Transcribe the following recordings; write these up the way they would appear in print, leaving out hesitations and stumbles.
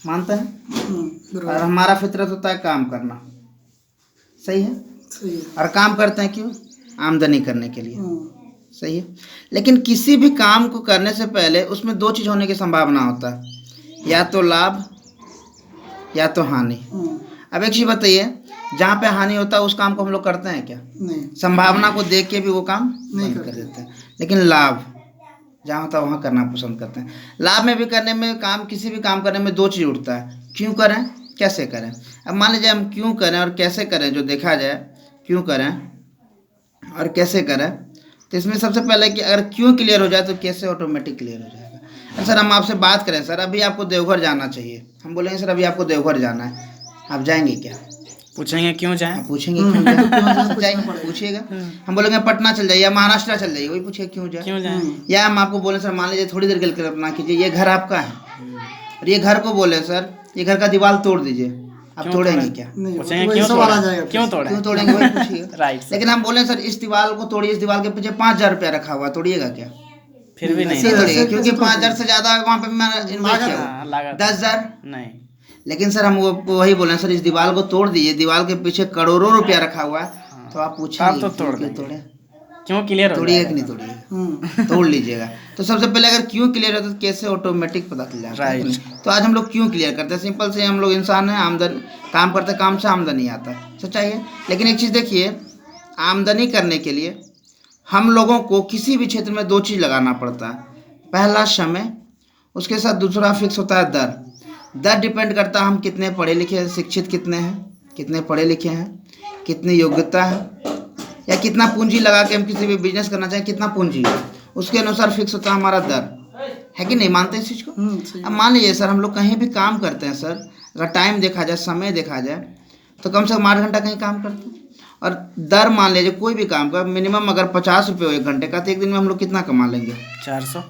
मानता है। और हमारा फितरत होता है काम करना, सही है। सही है। और काम करते हैं क्यों? आमदनी करने के लिए, सही है। लेकिन किसी भी काम को करने से पहले उसमें दो चीज़ होने की संभावना होता है, या तो लाभ या तो हानि। अब एक चीज़ बताइए, जहाँ पे हानि होता है उस काम को हम लोग करते हैं क्या? नहीं। संभावना को देख के भी वो काम नहीं बंद कर देते हैं। लेकिन लाभ जहाँ होता है वहाँ करना पसंद करते हैं। लाभ में भी करने में, काम किसी भी काम करने में दो चीज़ उठता है, क्यों करें, कैसे करें। अब मान लीजिए हम क्यों करें और कैसे करें जो देखा जाए, क्यों करें और कैसे करें, तो इसमें सबसे पहले कि अगर क्यों क्लियर हो जाए तो कैसे ऑटोमेटिक क्लियर हो जाएगा। सर हम आपसे बात करें, सर अभी आपको देवघर जाना चाहिए, हम बोलेंगे सर अभी आपको देवघर जाना है, आप जाएंगे क्या? पूछेंगे क्यों जाएं? आप पूछेंगे क्यों जाए, जाएंगे पूछिएगा। हम बोलेंगे पटना चल जाइए या महाराष्ट्र चल जाइए, वही पूछिए क्यों जाए, क्यों जाएं? या हम आपको बोले सर मान लीजिए थोड़ी देर के लिए कल्पना कीजिए ये घर आपका है, और ये घर को बोले सर ये घर का दीवार तोड़ दीजिए, आप तोड़ेंगे क्या? नहीं, वो पूछेंगे तो क्यों वही सवाल आ तोड़ें? जाएगा। क्यों तोड़ें? क्यों तोड़ेंगे, वही पूछिएगा। राइट। लेकिन हम बोले सर इस दीवार को तोड़िए, इस दीवार के पीछे 5,000 रुपया रखा हुआ, तोड़िएगा क्या? फिर भी नहीं नहीं तोड़िएगा, ऐसे क्योंकि कैसे 5,000 से ज्यादा वहाँ पे मैंने इन्वेस्ट किया हाँ, हुआ, लागत 10,000। नहीं। लेकिन सर हम वो वही बोले सर इस दीवार को तोड़ दीजिए, दीवार के पीछे करोड़ों रुपया रखा हुआ है, तो आप पूछिए आप तो तोड़ क्यों देंगे। तोड़े, क्यों क्लियर हो तोड़िएगा कि जाएगा? नहीं तोड़िएगा? तोड़ लीजिएगा। तो सबसे पहले अगर क्यों क्लियर होता है तो कैसे ऑटोमेटिक पता चल जाता है। राइट। तो आज हम लोग क्यों क्लियर करते हैं, सिंपल से हम लोग इंसान हैं, आमदनी काम करते, काम से आमदनी आता है, सच्चाई है। लेकिन एक चीज़ देखिए, आमदनी करने के लिए हम लोगों को किसी भी क्षेत्र में दो चीज़ लगाना पड़ता है, पहला समय, उसके साथ दूसरा फिक्स होता है दर। दर डिपेंड करता है हम कितने पढ़े लिखे हैं, शिक्षित कितने हैं, कितने पढ़े लिखे हैं, कितनी योग्यता है, या कितना पूंजी लगा के हम किसी भी बिजनेस करना चाहें, कितना पूंजी है, उसके अनुसार फिक्स होता है हमारा दर, है कि नहीं? मानते हैं इस चीज़ को? सही। अब मान लीजिए सर हम लोग कहीं भी काम करते हैं सर, अगर टाइम देखा जाए, समय देखा जाए, तो कम से कम 8 घंटा कहीं काम करते हैं। और दर मान लीजिए कोई भी काम का मिनिमम अगर 50 रुपये हो 1 घंटे का, तो एक दिन में हम लोग कितना कमा लेंगे? 400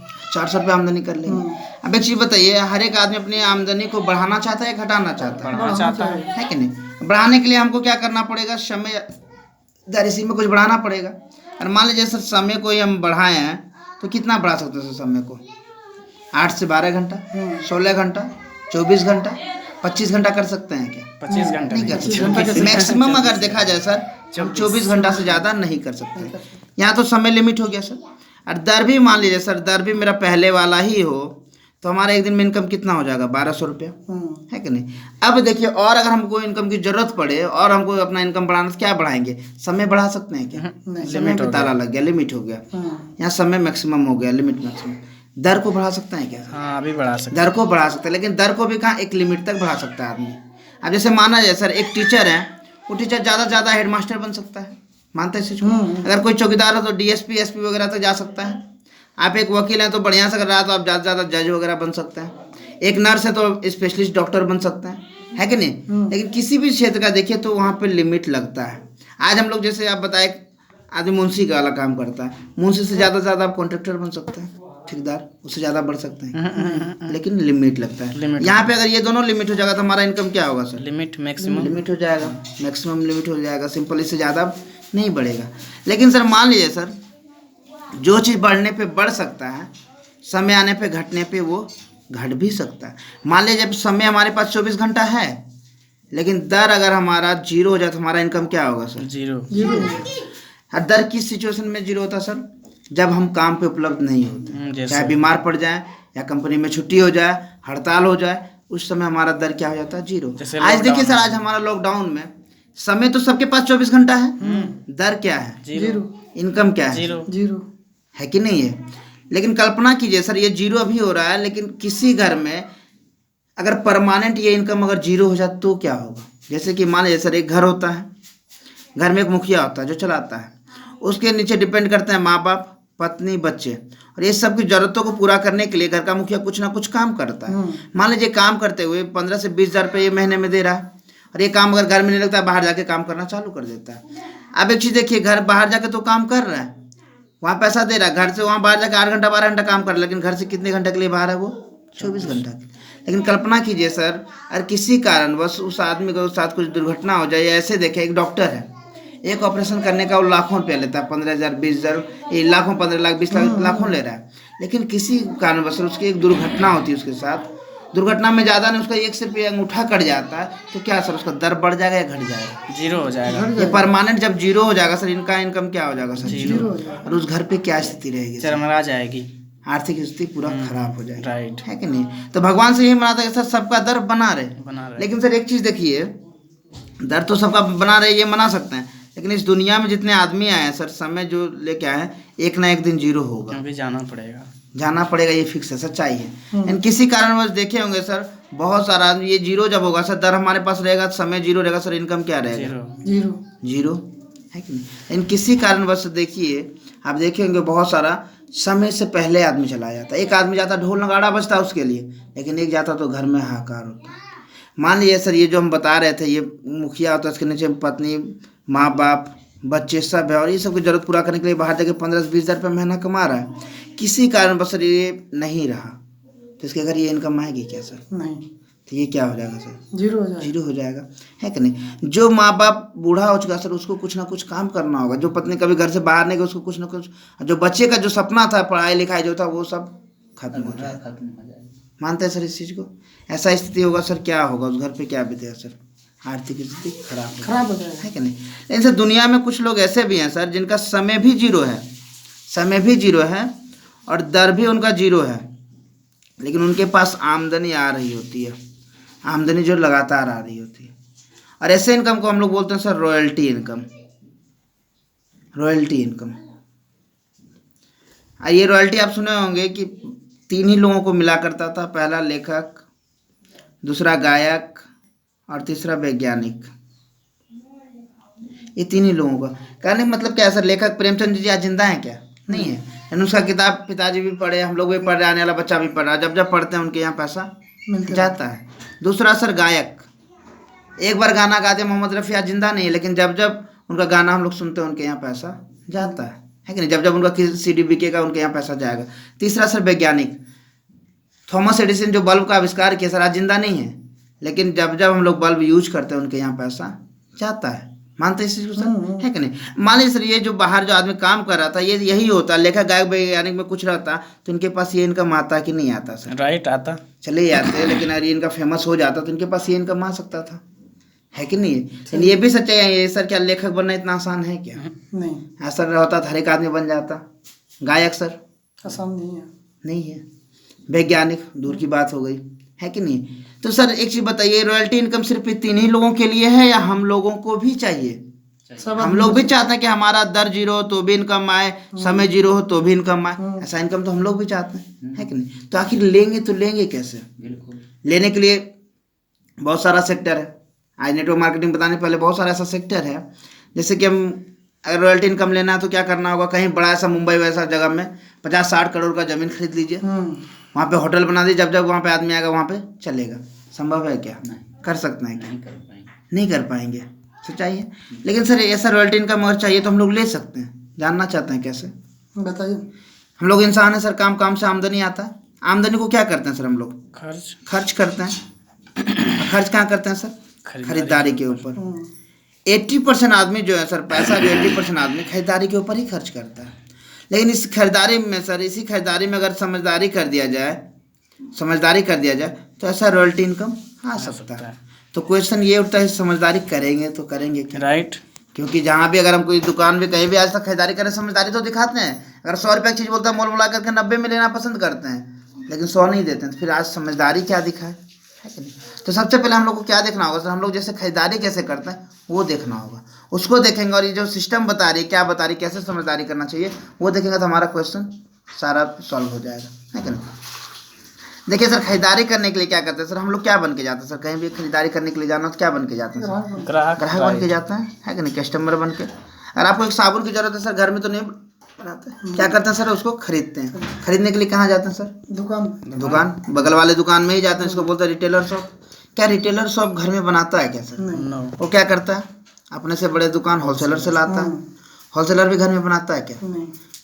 रुपये आमदनी कर लेंगे। अब एक चीज़ बताइए, हर एक आदमी अपनी आमदनी को बढ़ाना चाहता है या घटाना चाहता है? बढ़ाना चाहता है। कि नहीं? बढ़ाने के लिए हमको क्या करना पड़ेगा? समय दर इसी में कुछ बढ़ाना पड़ेगा। और मान लीजिए सर समय को ही हम बढ़ाए हैं, तो कितना बढ़ा सकते हैं सर समय को? 8 से 12 घंटा, 16 घंटा, 24 घंटा, 25 घंटा कर सकते हैं क्या? 25 घंटा नहीं कर घंटा कैसे? सकते। मैक्सिमम अगर देखा जाए सर, 24 घंटा से ज़्यादा नहीं कर सकते। यहाँ तो समय लिमिट हो गया सर। और दर भी मान लीजिए सर, दर भी मेरा पहले वाला ही हो, तो हमारा एक दिन में इनकम कितना हो जाएगा? 1200 रुपया, है कि नहीं? अब देखिए, और अगर हमको इनकम की जरूरत पड़े और हमको अपना इनकम बढ़ाना, तो क्या बढ़ाएंगे? समय बढ़ा सकते हैं क्या? समय पे ताला लग गया, लिमिट हो गया। यहाँ समय मैक्सिमम हो गया, लिमिट मैक्सिमम। दर को बढ़ा सकते हैं क्या? हाँ, अभी बढ़ा सकते दर को बढ़ा सकते हैं, लेकिन दर को भी कहाँ, एक लिमिट तक बढ़ा सकता है आदमी। अब जैसे माना जाए सर, एक टीचर है, वो टीचर ज़्यादा से ज़्यादा हेडमास्टर बन सकता है, मानते हैं इस चीज़ को? अगर कोई चौकीदार हो तो डीएसपी एसपी वगैरह तक जा सकता है। आप एक वकील हैं तो बढ़िया से कर रहा है तो आप ज़्यादा से ज़्यादा जज वगैरह बन सकते हैं। एक नर्स है तो स्पेशलिस्ट डॉक्टर बन सकते हैं, है कि नहीं? लेकिन किसी भी क्षेत्र का देखिए तो वहाँ पे लिमिट लगता है। आज हम लोग जैसे आप बताए, आदमी मुंशी का वाला काम करता है, मुंशी से ज़्यादा आप कॉन्ट्रैक्टर बन सकते हैं, ठेकेदार, उससे ज़्यादा बढ़ सकते हैं, लेकिन लिमिट लगता है। यहाँ पे अगर ये दोनों लिमिट हो जाएगा तो हमारा इनकम क्या होगा सर? लिमिट मैक्सिमम लिमिट हो जाएगा, मैक्सिमम लिमिट हो जाएगा, सिंपल, इससे ज़्यादा नहीं बढ़ेगा। लेकिन सर मान लीजिए सर, जो चीज़ बढ़ने पे बढ़ सकता है, समय आने पे घटने पे वो घट भी सकता है। मान लीजिए जब समय हमारे पास 24 घंटा है, लेकिन दर अगर हमारा 0 हो जाए तो हमारा इनकम क्या होगा सर? 0। दर किस सिचुएशन में 0 होता है सर? जब हम काम पे उपलब्ध नहीं होते, चाहे बीमार पड़ जाए या कंपनी में छुट्टी हो जाए, हड़ताल हो जाए, उस समय हमारा दर क्या हो जाता है? 0। आज देखिए सर, आज हमारा लॉकडाउन में समय तो सबके पास 24 घंटा है, दर क्या है? 0। इनकम क्या है? 0। है कि नहीं है? लेकिन कल्पना कीजिए सर, ये 0 अभी हो रहा है, लेकिन किसी घर में अगर परमानेंट ये इनकम अगर 0 हो जाए तो क्या होगा? जैसे कि मान लीजिए सर, एक घर होता है, घर में एक मुखिया होता है जो चलाता है, उसके नीचे डिपेंड करते हैं माँ बाप, पत्नी, बच्चे, और ये सब की जरूरतों को पूरा करने के लिए घर का मुखिया कुछ ना कुछ काम करता है। मान लीजिए काम करते हुए 15 से 20 हज़ार रुपये ये महीने में दे रहा है, और ये काम अगर घर में नहीं लगता है, बाहर जाके काम करना चालू कर देता है। अब एक चीज़ देखिए, घर बाहर जाके तो काम कर रहा है, वहाँ पैसा दे रहा है, घर से वहाँ बाहर जाके 8 घंटा 12 घंटा काम कर रहा है, लेकिन घर से कितने घंटे के लिए बाहर है वो? 24 घंटा। लेकिन कल्पना कीजिए सर, अगर किसी कारणवश उस आदमी के साथ कुछ दुर्घटना हो जाए, या ऐसे देखें, एक डॉक्टर है, एक ऑपरेशन करने का वो लाखों रुपया लेता है, 15,000 20,000, ये लाखों, 15 लाख 20 लाख लाखों ले रहा है, लेकिन किसी कारणवश उसकी एक दुर्घटना होती है उसके साथ, दुर्घटना में ज़्यादा नहीं, उसका एक सिर्फ ये अंगूठा कट जाता है तो क्या सर उसका दर बढ़ जाएगा या घट जाएगा? जीरो हो जाएगा। ये परमानेंट जब जीरो हो जाएगा सर, इनका इनकम क्या हो जाएगा सर? जीरो। और उस घर पे क्या स्थिति रहेगी सर? चरमरा जाएगी। आर्थिक स्थिति पूरा खराब हो जाएगी, राइट। है कि नहीं? तो भगवान से यही मनाता है कि सर सबका दर बना रहे। बना रहे। लेकिन सर एक चीज़ देखिए, दर तो सबका बना रहे ये मना सकते हैं, लेकिन इस दुनिया में जितने आदमी आए हैं सर, समय जो लेके आए हैं, एक ना एक दिन जीरो होगा, क्योंकि जाना पड़ेगा। जाना पड़ेगा, ये फिक्स है, सच्चाई है। लेकिन किसी कारणवश देखे होंगे सर, बहुत सारा आदमी, ये जीरो जब होगा सर, दर हमारे पास रहेगा, समय जीरो रहेगा सर, इनकम क्या रहेगा? जीरो। जीरो, है कि नहीं? लेकिन किसी कारणवश देखिए, आप देखे होंगे बहुत सारा समय से पहले आदमी चला जाता है। एक आदमी जाता, ढोल नगाड़ा बजता है उसके लिए, लेकिन एक जाता तो घर में हाहाकार होता। मान लीजिए सर, ये जो हम बता रहे थे, ये मुखिया होता है, इसके नीचे पत्नी, माँ बाप, बच्चे सब है, और ये सब की जरूरत पूरा करने के लिए बाहर जाके 15-20 हज़ार रुपये महीना कमा रहा है। किसी कारणवश सर ये नहीं रहा, तो इसके घर ये इनकम आएगी क्या सर? नहीं। तो ये क्या हो जाएगा सर? जीरो हो जाएगा। जीरो हो जाएगा, है कि नहीं? जो माँ बाप बूढ़ा हो चुका सर, उसको कुछ ना कुछ काम करना होगा। जो पत्नी कभी घर से बाहर नहीं गई, उसको कुछ ना कुछ, जो बच्चे का जो सपना था, पढ़ाई लिखाई जो था, वो सब खत्म हो जाएगा। मानते हैं सर इस चीज़ को? ऐसा स्थिति होगा सर, क्या होगा उस घर पे, क्या बीतेगा सर? आर्थिक स्थिति खराब हो जाएगा, है कि नहीं? लेकिन सर दुनिया में कुछ लोग ऐसे भी हैं सर, जिनका समय भी जीरो है, समय भी जीरो है और दर भी उनका जीरो है, लेकिन उनके पास आमदनी आ रही होती है, आमदनी जो लगातार आ रही होती है। और ऐसे इनकम को हम लोग बोलते हैं sir royalty income. Royalty income, ये रॉयल्टी आप सुने होंगे कि 3 ही लोगों को मिला करता था। पहला लेखक, दूसरा गायक और तीसरा वैज्ञानिक। ये 3 ही लोगों का कहने का मतलब क्या है सर? लेखक प्रेमचंद जी आज जिंदा हैं क्या? नहीं है, लेकिन उसका किताब पिताजी भी पढ़े, हम लोग भी पढ़ रहे, आने वाला बच्चा भी पढ़ रहा है। जब जब पढ़ते हैं उनके यहाँ पैसा जाता है। दूसरा सर गायक, एक बार गाना गाते मोहम्मद रफ़ी आज जिंदा नहीं है, लेकिन जब जब उनका गाना हम लोग सुनते हैं उनके यहाँ पैसा जाता है कि नहीं? जब जब उनका CD बिकेगा उनके यहाँ पैसा जाएगा। तीसरा सर वैज्ञानिक, थॉमस एडिसन जो बल्ब का आविष्कार किया सर, आज जिंदा नहीं है, लेकिन जब जब हम लोग बल्ब यूज करते हैं उनके यहाँ पैसा जाता है। मानते हैं इस चीज़ को सर, है कि नहीं? मान लीजिए सर, ये जो बाहर जो आदमी काम कर रहा था, ये यही होता, लेखक गायक वैज्ञानिक में कुछ रहता, तो इनके पास ये इनकम आता कि नहीं आता सर? राइट, आता। चले जाते, लेकिन अगर इनका फेमस हो जाता तो इनके पास ये इनकम आ सकता था, है कि नहीं? लेकिन ये भी सच्चाई है ये सर, क्या लेखक बनना इतना आसान है क्या? नहीं। ऐसा होता तो हर एक आदमी बन जाता। गायक सर आसान नहीं है, नहीं है। वैज्ञानिक दूर की बात हो गई, है कि नहीं? तो सर एक चीज़ बताइए, रॉयल्टी इनकम सिर्फ 3 ही लोगों के लिए है या हम लोगों को भी चाहिए? हम लोग भी चाहते हैं कि हमारा दर जीरो हो तो भी इनकम आए, समय जीरो हो तो भी इनकम आए। ऐसा इनकम तो हम लोग भी चाहते हैं, है कि नहीं? तो आखिर लेंगे तो लेंगे कैसे? बिल्कुल, लेने के लिए बहुत सारा सेक्टर है। आज नेटवर्क मार्केटिंग बताने पहले बहुत सारा ऐसा सेक्टर है, जैसे कि हम अगर रॉयल्टी इनकम लेना है तो क्या करना होगा? कहीं बड़ा ऐसा मुंबई वैसा जगह में 50-60 करोड़ का ज़मीन खरीद लीजिए, वहाँ पे होटल बना दीजिए, जब जब वहाँ पे आदमी आएगा वहाँ पे चलेगा। संभव है क्या? कर सकते हैं क्या? नहीं कर पाएंगे, सच्चाई है। लेकिन सर ऐसा रॉयल्टी इनकम अगर चाहिए तो हम लोग ले सकते हैं। जानना चाहते हैं कैसे? बताइए। हम लोग इंसान है सर, काम काम से आमदनी आता है। आमदनी को क्या करते हैं सर? हम लोग खर्च करते हैं। खर्च कहाँ करते हैं सर? खरीदारी के ऊपर। 80% आदमी जो है सर, पैसा जो 80% आदमी खरीदारी के ऊपर ही खर्च करता है। लेकिन इस खरीदारी में सर, इसी खरीदारी में अगर समझदारी कर दिया जाए तो ऐसा रॉयल्टी इनकम आ सकता है। तो क्वेश्चन ये उठता है, समझदारी करेंगे तो करेंगे क्या? राइट। क्योंकि जहाँ भी अगर हम कोई दुकान में कहीं भी आज तक खरीदारी करें, समझदारी तो दिखाते हैं। अगर 100 रुपये की चीज़ बोलता है, मोल मिला करके 90 में लेना पसंद करते हैं, लेकिन 100 नहीं देते हैं। तो फिर आज समझदारी क्या दिखाए, है कि नहीं? तो सबसे पहले हम लोग को क्या देखना होगा सर? हम लोग जैसे खरीदारी कैसे करते हैं वो देखना होगा, उसको देखेंगे। और ये जो सिस्टम बता रही है, क्या बता रही है, कैसे समझदारी करना चाहिए, वो देखेंगे तो हमारा क्वेश्चन सारा सॉल्व हो जाएगा, है कि नहीं? देखिए सर, खरीदारी करने के लिए क्या करते हैं सर? हम लोग क्या बन के जाते हैं सर? कहीं भी खरीदारी करने के लिए जाना तो क्या बन के जाते हैं सर? ग्राहक बन के जाते हैं, है कि नहीं? कस्टमर बन के। अगर आपको एक साबुन की जरूरत है सर, घर में तो नहीं बनाते, क्या करते हैं सर? उसको खरीदते हैं। खरीदने के लिए कहाँ जाते हैं सर? दुकान, बगल वाले दुकान में ही जाते हैं। इसको बोलते हैं रिटेलर शॉप। क्या रिटेलर शॉप घर में बनाता है क्या सर? वो क्या करता है? अपने से बड़े दुकान होलसेलर से लाता है। होलसेलर भी घर में बनाता है क्या?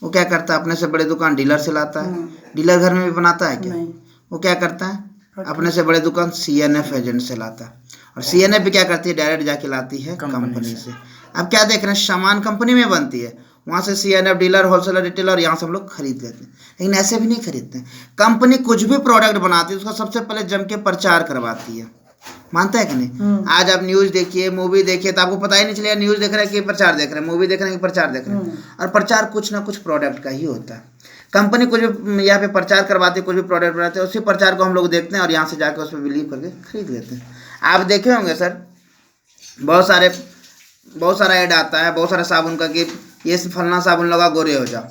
वो क्या करता है? अपने से बड़े दुकान डीलर से लाता है। डीलर घर में भी बनाता है क्या? वो क्या करता है? अपने से बड़े दुकान CNF एजेंट से लाता है। और CNF भी क्या करती है? डायरेक्ट जाके लाती है कंपनी से। अब क्या देख रहे हैं, सामान कंपनी में बनती है, वहाँ से CNF डीलर, होलसेलर, रिटेलर, यहाँ से हम लोग खरीद लेते हैं। लेकिन ऐसे भी नहीं खरीदते हैं। कंपनी कुछ भी प्रोडक्ट बनाती है उसका सबसे पहले जम के प्रचार करवाती है, मानता है कि नहीं? आज आप न्यूज़ देखिए, मूवी देखिए, तो आपको पता ही नहीं चलेगा न्यूज़ देख रहे हैं कि प्रचार देख रहे हैं, मूवी देख रहे हैं कि प्रचार देख रहे हैं। और प्रचार कुछ ना कुछ प्रोडक्ट का ही होता है। कंपनी कुछ भी यहाँ पे प्रचार करवाती है, कुछ भी प्रोडक्ट बनाते हैं, उसी प्रचार को हम लोग देखते हैं और यहाँ से जाकर उस पर बिलीव करके खरीद लेते हैं। आप देखे होंगे सर, बहुत सारा ऐड आता है, बहुत सारा साबुन का कि ये फलना साबुन लगा गोरे हो जाओ।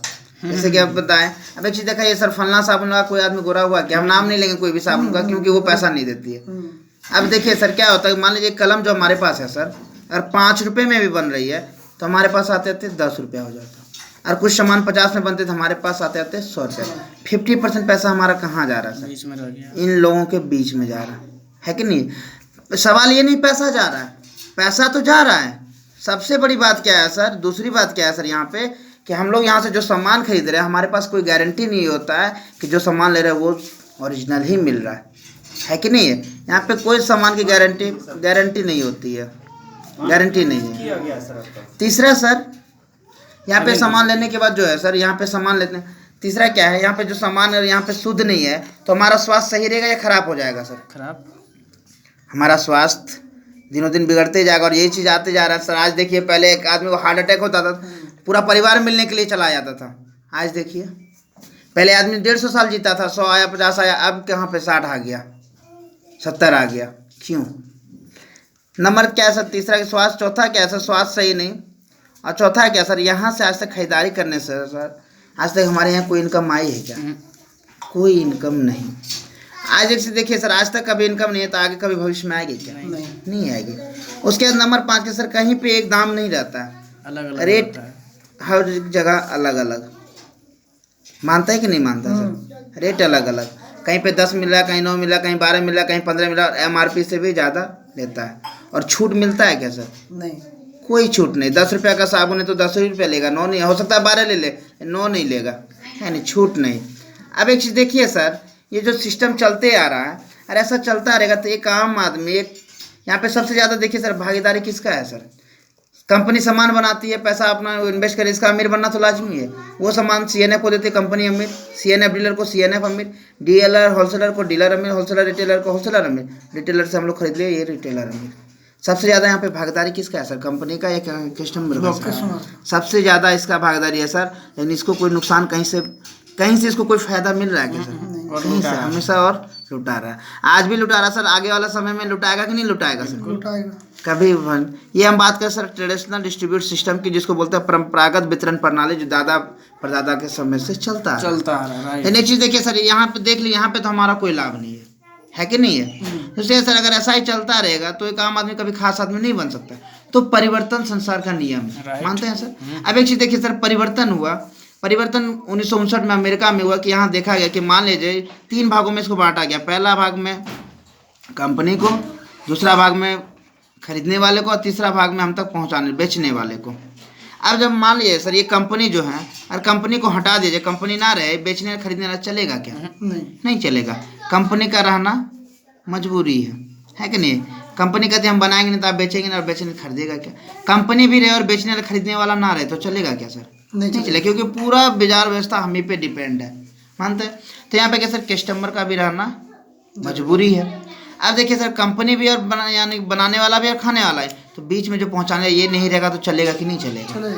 जैसे कि आप बताएं, अब एक चीज़ देखा, ये सर फलना साबुन लगा कोई आदमी गोरा हुआ क्या? हम नाम नहीं लेंगे कोई भी साबुन का, क्योंकि वो पैसा नहीं देती है। अब देखिए सर क्या होता है, मान लीजिए कलम जो हमारे पास है सर, अगर 5 रुपये में भी बन रही है तो हमारे पास आते आते 10 रुपया हो जाता। और कुछ सामान 50 में बनते तो हमारे पास आते आते 100 रुपया। 50% पैसा हमारा कहाँ जा रहा है सर? बीच में रह गया। इन लोगों के बीच में जा रहा है कि नहीं? सवाल ये नहीं पैसा जा रहा है, पैसा तो जा रहा है। सबसे बड़ी बात क्या है सर, दूसरी बात क्या है सर यहाँ पे, कि हम लोग यहाँ से जो सामान खरीद रहे हैं हमारे पास कोई गारंटी नहीं होता है कि जो सामान ले रहे हैं वो ओरिजिनल ही मिल रहा है कि नहीं है? यहाँ पे कोई सामान की गारंटी नहीं होती है, गारंटी नहीं है। तीसरा सर, यहाँ पे सामान लेने के बाद जो है सर, यहाँ पे सामान लेते हैं, तीसरा क्या है, यहाँ पे जो सामान है यहाँ पे शुद्ध नहीं है तो हमारा स्वास्थ्य सही रहेगा या खराब हो जाएगा सर? खराब। हमारा स्वास्थ्य दिनों दिन बिगड़ते जाएगा। और यही चीज़ आते जा रहा है सर। आज देखिए, पहले एक आदमी को हार्ट अटैक होता था, पूरा परिवार मिलने के लिए चला जाता था। आज देखिए, पहले आदमी 150 साल जीता था, 100 आया, 50 आया, अब कहाँ पे 60 आ गया, 70 आ गया। क्यों? नंबर क्या है सर? तीसरा स्वास्थ्य। चौथा क्या है सर? स्वास्थ्य सही नहीं। और चौथा क्या सर? यहाँ से आज तक खरीदारी करने से सर, आज तक हमारे यहाँ कोई इनकम आई है क्या? कोई इनकम नहीं। आज एक से देखिए सर, आज तक कभी इनकम नहीं है तो आगे कभी भविष्य में आएगी क्या? नहीं आएगी। उसके बाद नंबर 5 के सर, कहीं पे एक दाम नहीं रहता है, अलग अलग रेट हर जगह अलग अलग। मानता है कि नहीं मानता सर? रेट अलग अलग, कहीं पे 10 मिल रहा है, कहीं 9 मिल रहा है, कहीं 12 मिल रहा है, कहीं 15 मिल रहा है। MRP से भी ज़्यादा लेता है। और छूट मिलता है क्या सर? नहीं, कोई छूट नहीं। 10 रुपये का साबुन है तो 10 ही रुपया लेगा, 9 नहीं। हो सकता है 12 ले ले, 9 नहीं लेगा, है नहीं, छूट नहीं। अब एक चीज़ देखिए सर, ये जो सिस्टम चलते आ रहा है, अरे ऐसा चलता रहेगा तो एक आम आदमी, एक यहाँ पे सबसे ज़्यादा देखिए सर, भागीदारी किसका है सर? कंपनी सामान बनाती है, पैसा अपना इन्वेस्ट करे, इसका अमीर बनना तो लाजमी है। वो सामान CNF को देती है, कंपनी अमीर, CNF डीलर को CNF अमीर, डीलर होलसेलर को डीलर अमीर, होलसेलर रिटेलर को होलसेलर अमीर, रिटेलर से हम लोग खरीद लिए, ये रिटेलर अमीर। सबसे ज़्यादा यहाँ पे भागीदारी किसका है सर? कंपनी का या कस्टमर का? सबसे ज़्यादा इसका भागीदारी है सर। लेकिन इसको कोई नुकसान कहीं से इसको कोई फायदा मिल रहा है क्या सर? कहीं से हमेशा और लुटा रहा है। आज भी लुटा रहा है सर, आगे वाला समय में लुटाएगा कि नहीं लुटाएगा सर? लुटाएगा कभी। ये हम बात करें सर ट्रेडिशनल डिस्ट्रीब्यूट सिस्टम की, जिसको बोलते हैं परंपरागत वितरण प्रणाली, जो दादा परदादा के समय से चलता आ रहा है। लेकिन एक चीज़ देखिए सर, यहाँ पे देख लीजिए, यहाँ पे तो हमारा कोई लाभ नहीं है कि नहीं है? इसलिए सर अगर ऐसा ही चलता रहेगा तो एक आम आदमी कभी खास आदमी नहीं बन सकता। तो परिवर्तन संसार का नियम है, मानते हैं सर? अब एक चीज़ देखिए सर, परिवर्तन 1959 में अमेरिका में हुआ कि यहाँ देखा गया कि मान लीजिए 3 भागों में इसको बांटा गया। पहला भाग में कंपनी को, दूसरा भाग में खरीदने वाले को, और तीसरा भाग में हम तक पहुँचाने बेचने वाले को। अब जब मान लीजिए सर ये कंपनी जो है, और कंपनी को हटा दीजिए, कंपनी ना रहे, बेचने खरीदने वाला चलेगा क्या? नहीं चलेगा। कंपनी का रहना मजबूरी है कि नहीं? कंपनी कहती है हम बनाएंगे नहीं तो आप बेचेंगे ना, और बेचने खरीदेगा क्या? कंपनी भी रहे और बेचने वाला खरीदने वाला ना रहे तो चलेगा क्या सर? नहीं चलेगा, क्योंकि पूरा बाजार व्यवस्था हम ही पे डिपेंड है, मानते हैं? तो यहाँ पे क्या सर, कस्टमर का भी रहना मजबूरी है। अब देखिए सर, कंपनी भी और यानी बनाने वाला भी और खाने वाला है, तो बीच में जो पहुँचाने ये नहीं रहेगा तो चलेगा कि नहीं चलेगा?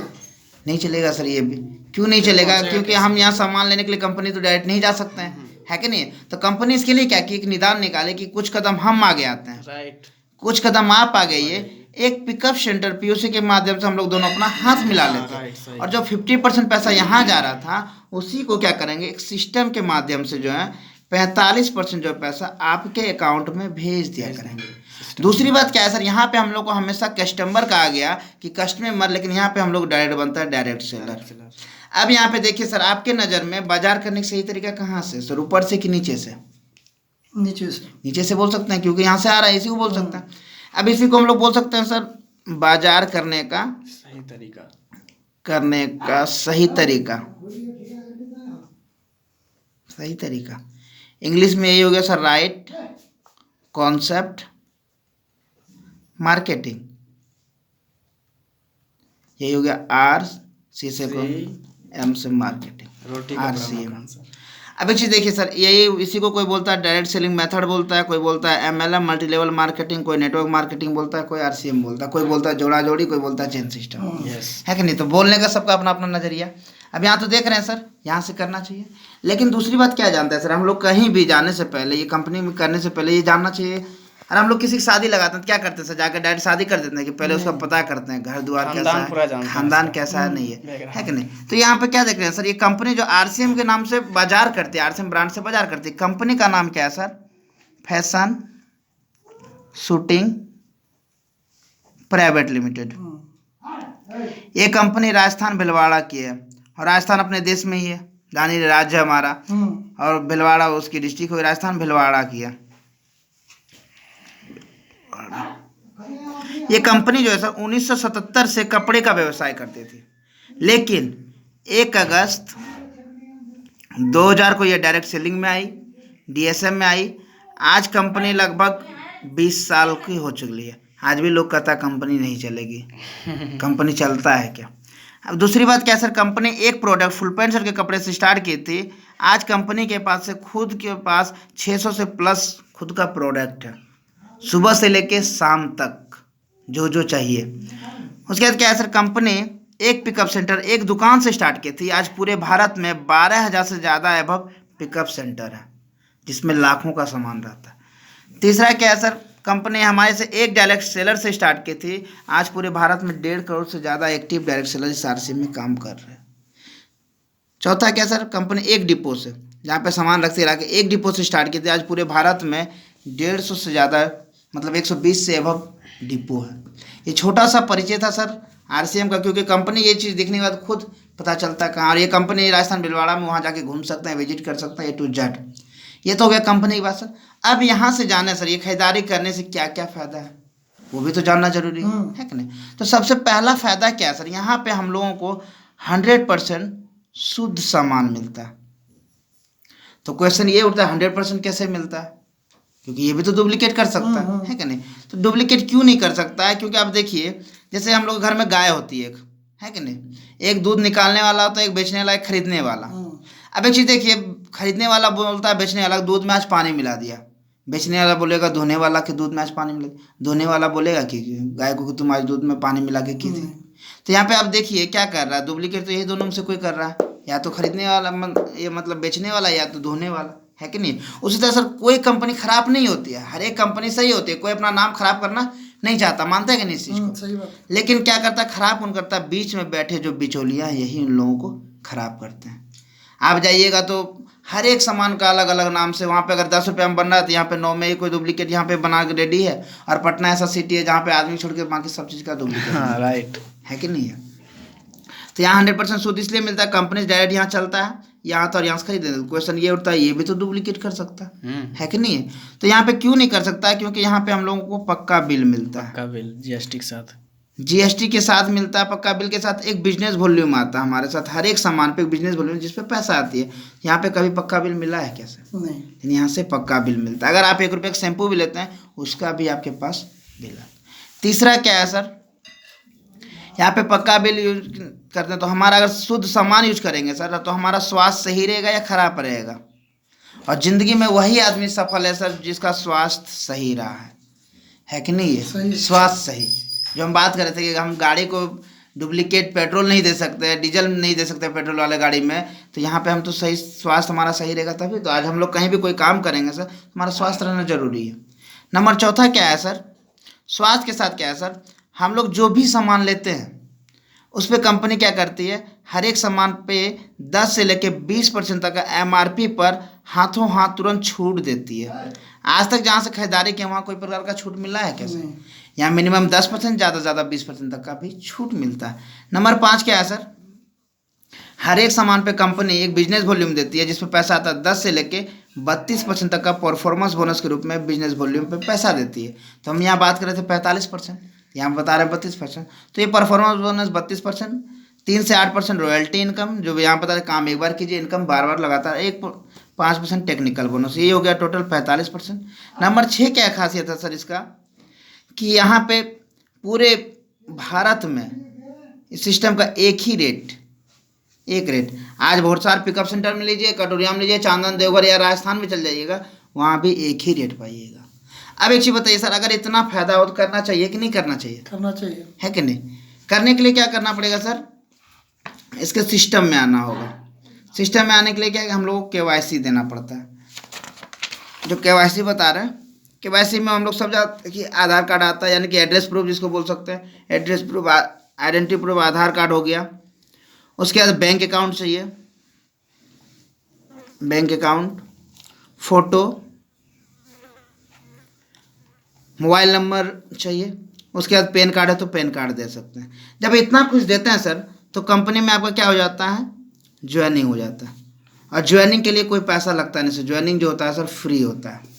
नहीं चलेगा सर। ये भी क्यों नहीं चलेगा? क्योंकि हम यहाँ सामान लेने के लिए कंपनी तो डायरेक्ट नहीं जा सकते हैं, है कि नहीं? तो कंपनी इसके लिए क्या कि एक निदान निकाले कि कुछ कदम हम आगे आते हैं, राइट, कुछ कदम आप आ गए, एक पिकअप सेंटर POC के माध्यम से हम लोग दोनों अपना हाथ मिला लेते हैं, और जो 50% पैसा यहाँ जा रहा था उसी को क्या करेंगे, एक सिस्टम के माध्यम से जो है 45% जो पैसा आपके अकाउंट में भेज दिया करेंगे। दूसरी बात क्या है सर, यहाँ पे हम लोग को हमेशा कस्टमर का आ गया कि कस्टमर, लेकिन यहाँ पे हम लोग डायरेक्ट बनता है डायरेक्ट सेलर। अब यहाँ पे देखिए सर, आपके नज़र में बाजार करने का सही तरीका कहाँ से सर, ऊपर से कि नीचे से? नीचे से बोल सकते हैं, क्योंकि यहाँ से आ रहा है, इसी को बोल सकते हैं। अब इसी को हम लोग बोल सकते हैं सर, बाजार करने का सही तरीका। इंग्लिश में यही हो गया सर, राइट कॉन्सेप्ट मार्केटिंग। यही हो गया सी से एम से मार्केटिंग, रोटी RCM। अब एक चीज़ देखिए सर, यही इसी को कोई बोलता है डायरेक्ट सेलिंग मेथड बोलता है, कोई बोलता है MLM मल्टी लेवल मार्केटिंग, कोई नेटवर्क मार्केटिंग बोलता है, कोई RCM बोलता है, कोई बोलता है जोड़ा जोड़ी, कोई बोलता है चेन सिस्टम, यस। है कि नहीं। तो बोलने का सबका अपना अपना नजरिया। अब यहाँ तो देख रहे हैं सर, यहाँ से करना चाहिए। लेकिन दूसरी बात क्या जानते हैं सर, हम लोग कहीं भी जाने से पहले, ये कंपनी में करने से पहले ये जानना चाहिए। और हम लोग किसी की शादी लगाते हैं तो क्या करते हैं सर, जाकर डायरेक्ट शादी कर देते हैं कि पहले उसका पता करते हैं घर द्वार कैसा खानदान पूरा है, जानते हैं खानदान उसका। कैसा है, नहीं है कि नहीं। तो यहाँ पे क्या देख रहे हैं सर, ये कंपनी जो RCM के नाम से बाजार करती है, RCM ब्रांड से बाजार करती है, कंपनी का नाम क्या है sir, fashion shooting private limited. ये कंपनी राजस्थान भिलवाड़ा की है, और राजस्थान अपने देश में ही है, यानी राज्य हमारा, और भिलवाड़ा उसकी डिस्ट्रिक्ट हुई, राजस्थान भिलवाड़ा की है। ये कंपनी जो है सर 1977 से कपड़े का व्यवसाय करती थी, लेकिन 1 अगस्त 2000 को ये डायरेक्ट सेलिंग में आई, DSM में आई। आज कंपनी लगभग 20 साल की हो चुकी है। आज भी लोग कहता कंपनी नहीं चलेगी, कंपनी चलता है क्या। अब दूसरी बात क्या है सर, कंपनी एक प्रोडक्ट फुल पैंट शर्ट के कपड़े से स्टार्ट की थी। आज कंपनी के पास से खुद के पास 600 से प्लस खुद का प्रोडक्ट है, सुबह से लेके शाम तक जो जो चाहिए। उसके बाद क्या है सर, कंपनी एक पिकअप सेंटर, एक दुकान से स्टार्ट की थी। आज पूरे भारत में 12,000 से ज़्यादा एबव पिकअप सेंटर है, जिसमें लाखों का सामान रहता है। तीसरा क्या है सर, कंपनी हमारे से एक डायरेक्ट सेलर से स्टार्ट की थी। आज पूरे भारत में 1.5 करोड़ से ज़्यादा एक्टिव डायरेक्ट सेलर इस RCM में काम कर रहे हैं। चौथा क्या सर, कंपनी एक डिपो से, जहाँ पे सामान रखते रह के एक डिपो से स्टार्ट की थी। आज पूरे भारत में 150 से ज़्यादा, मतलब 120 से एबव डिपो है। ये छोटा सा परिचय था सर RCM का, क्योंकि कंपनी ये चीज़ देखने के बाद खुद पता चलता है कहाँ। और ये कंपनी राजस्थान भिलवाड़ा में, वहाँ जाके घूम सकते हैं, विजिट कर सकते हैं A to Z। ये तो हो गया कंपनी की बात सर। अब यहाँ से जाने सर, ये खरीदारी करने से क्या क्या फ़ायदा है वो भी तो जानना जरूरी है कि नहीं। तो सबसे पहला फ़ायदा क्या है सर, यहाँ पे हम लोगों को 100% शुद्ध सामान मिलता है। तो क्वेश्चन ये उठता है 100% कैसे मिलता है, क्योंकि ये भी तो डुप्लीकेट कर सकता है कि नहीं। तो डुप्लीकेट क्यों नहीं कर सकता है, क्योंकि आप देखिए, जैसे हम लोग घर में गाय होती है, है कि नहीं, एक दूध निकालने वाला होता है, एक बेचने वाला, एक खरीदने वाला। अब एक चीज़ देखिए, खरीदने वाला बोलता है बेचने वाला दूध में आज पानी मिला दिया, बेचने वाला बोलेगा धोने वाला के दूध में आज पानी मिला, धोने वाला बोलेगा कि गाय को तुम आज दूध में पानी मिला के की थी। तो यहाँ पे आप देखिए क्या कर रहा है, डुप्लीकेट तो यही दोनों में से कोई कर रहा है, या तो खरीदने वाला ये मतलब बेचने वाला, या तो धोने वाला, है कि नहीं। उसी तरह सर कोई कंपनी खराब नहीं होती है, हर एक कंपनी सही होती है। कोई अपना नाम खराब करना नहीं चाहता, मानता है कि नहीं इस चीज़ को। सही बात। लेकिन क्या करता है, खराब कौन करता है, बीच में बैठे जो बिचौलिया हैं, यही उन लोगों को खराब करते हैं। आप जाइएगा तो हर एक सामान का अलग अलग नाम से, वहाँ पे अगर 10 रुपये में बन रहा है तो यहाँ पे 9 में ही कोई डुप्लीकेट यहाँ पे बना के रेडी है। और पटना ऐसा सिटी है जहाँ पे आदमी छोड़ के बाकी सब चीज़ का डुप्लीकेट हाँ राइट, है कि नहीं है। तो यहाँ 100% शुद्ध इसलिए मिलता है, कंपनी डायरेक्ट यहाँ चलता है, यहाँ तो और यहाँ से खरीद देते। क्वेश्चन ये उठता है, ये भी तो डुप्लीकेट कर सकता है कि नहीं है। तो यहाँ पे क्यों नहीं कर सकता है, क्योंकि यहाँ पे हम लोगों को पक्का बिल मिलता है, का बिल GST के साथ, GST के साथ मिलता है। पक्का बिल के साथ एक बिजनेस वॉल्यूम आता है हमारे साथ, हर एक सामान पे एक बिजनेस वॉल्यूम जिस पे पैसा आती है। यहाँ पे कभी पक्का बिल मिला है कैसे, नहीं। यहाँ से पक्का बिल मिलता है। अगर आप 1 रुपये का शैम्पू भी लेते हैं उसका भी आपके पास बिल है। तीसरा क्या है सर, यहाँ पे पक्का बिल यूज करते हैं तो हमारा अगर शुद्ध सामान यूज करेंगे सर, तो हमारा स्वास्थ्य सही रहेगा या खराब रहेगा। और ज़िंदगी में वही आदमी सफल है सर जिसका स्वास्थ्य सही रहा है कि नहीं है। स्वास्थ्य सही, जो हम बात कर रहे थे कि हम गाड़ी को डुप्लीकेट पेट्रोल नहीं दे सकते, डीजल नहीं दे सकते पेट्रोल वाले गाड़ी में, तो यहाँ पे हम तो सही, स्वास्थ्य हमारा सही रहेगा तभी तो। आज हम लोग कहीं भी कोई काम करेंगे सर, हमारा स्वास्थ्य रहना जरूरी है। नंबर चौथा क्या है सर, स्वास्थ्य के साथ क्या है सर, हम लोग जो भी सामान लेते हैं उस पर कंपनी क्या करती है, हर एक सामान पे 10 से लेके 20% तक का MRP पर हाथों हाथ तुरंत छूट देती है। आज तक जहाँ से खरीदारी की वहाँ कोई प्रकार का छूट मिला है कैसे, यहाँ मिनिमम 10%, ज़्यादा से ज़्यादा 20% तक का भी छूट मिलता है। नंबर 5 क्या है सर, हर एक सामान पे कंपनी एक बिजनेस वॉल्यूम देती है जिसमें पैसा आता है 10 से लेके 32% तक का परफॉर्मेंस बोनस के रूप में बिजनेस वॉल्यूम पे पैसा देती है। तो हम यहाँ बात कर रहे थे 45%, यहाँ बता रहे हैं 32%। तो ये परफॉर्मेंस बोनस 32%, 3 से 8% रॉयल्टी इनकम, जो यहाँ बता रहे काम एक बार कीजिए, इनकम बार बार लगातार, 5% टेक्निकल बोनस, ये हो गया टोटल 45%। नंबर 6 क्या खासियत है सर इसका, कि यहाँ पे पूरे भारत में इस सिस्टम का एक ही रेट एक रेट। आज भोरसार पिकअप सेंटर में लीजिए, कटोरिया में लीजिए, चांदन देवघर या राजस्थान में चल जाइएगा, वहाँ भी एक ही रेट पाइएगा। अब एक चीज़ बताइए सर, अगर इतना फायदा हो तो करना चाहिए कि नहीं करना चाहिए? करना चाहिए। है कि नहीं? करने के लिए क्या करना पड़ेगा सर? इसके सिस्टम में आना होगा। सिस्टम में आने के लिए क्या है, हम लोग को KYC देना पड़ता है। जो KYC बता रहे हैं, KYC में हम लोग सब जानते हैं कि आधार कार्ड आता है, यानी कि एड्रेस प्रूफ जिसको बोल सकते हैं, एड्रेस प्रूफ, आइडेंटिटी प्रूफ आधार कार्ड हो गया। उसके बाद बैंक अकाउंट चाहिए, bank account, photo, mobile number चाहिए। उसके बाद पैन कार्ड है तो पैन कार्ड दे सकते हैं। जब इतना कुछ देते हैं सर, तो कंपनी में आपका क्या हो जाता है, ज्वाइनिंग हो जाता है। और ज्वाइनिंग के लिए कोई पैसा लगता नहीं सर, ज्वाइनिंग जो होता है सर फ्री होता है।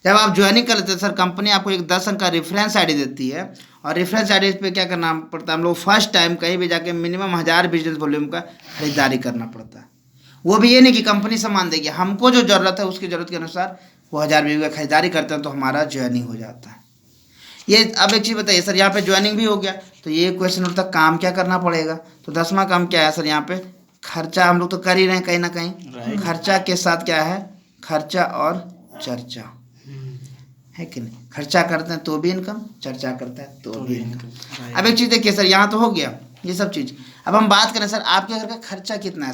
जब आप ज्वाइनिंग कर लेते हैं सर, कंपनी आपको एक 10 अंक का रेफरेंस आईडी देती है, और रेफरेंस आईडी पे क्या करना पड़ता है, हम लोग फर्स्ट टाइम कहीं भी जाके मिनिमम 1000 बिजनेस वॉल्यूम का खरीदारी करना पड़ता है। वो भी ये नहीं कि कंपनी सामान देगी, हमको जो ज़रूरत है उसकी ज़रूरत के अनुसार वो 1000 बीवी का खरीदारी करते हैं, तो हमारा ज्वाइनिंग हो जाता है। ये अब एक चीज़ बताइए सर, यहाँ पे ज्वाइनिंग भी हो गया, तो ये क्वेश्चन उठता काम क्या करना पड़ेगा? तो 10वां काम क्या है सर, यहाँ पे खर्चा हम लोग तो कर ही रहे हैं कहीं ना कहीं। खर्चा के साथ क्या है, खर्चा और चर्चा, है कि नहीं? खर्चा करते हैं तो भी इनकम, चर्चा करते हैं तो भी इनकम। अब एक चीज़ देखिए सर, यहाँ तो हो गया ये सब चीज़। अब हम बात करें सर, आपके घर का खर्चा कितना है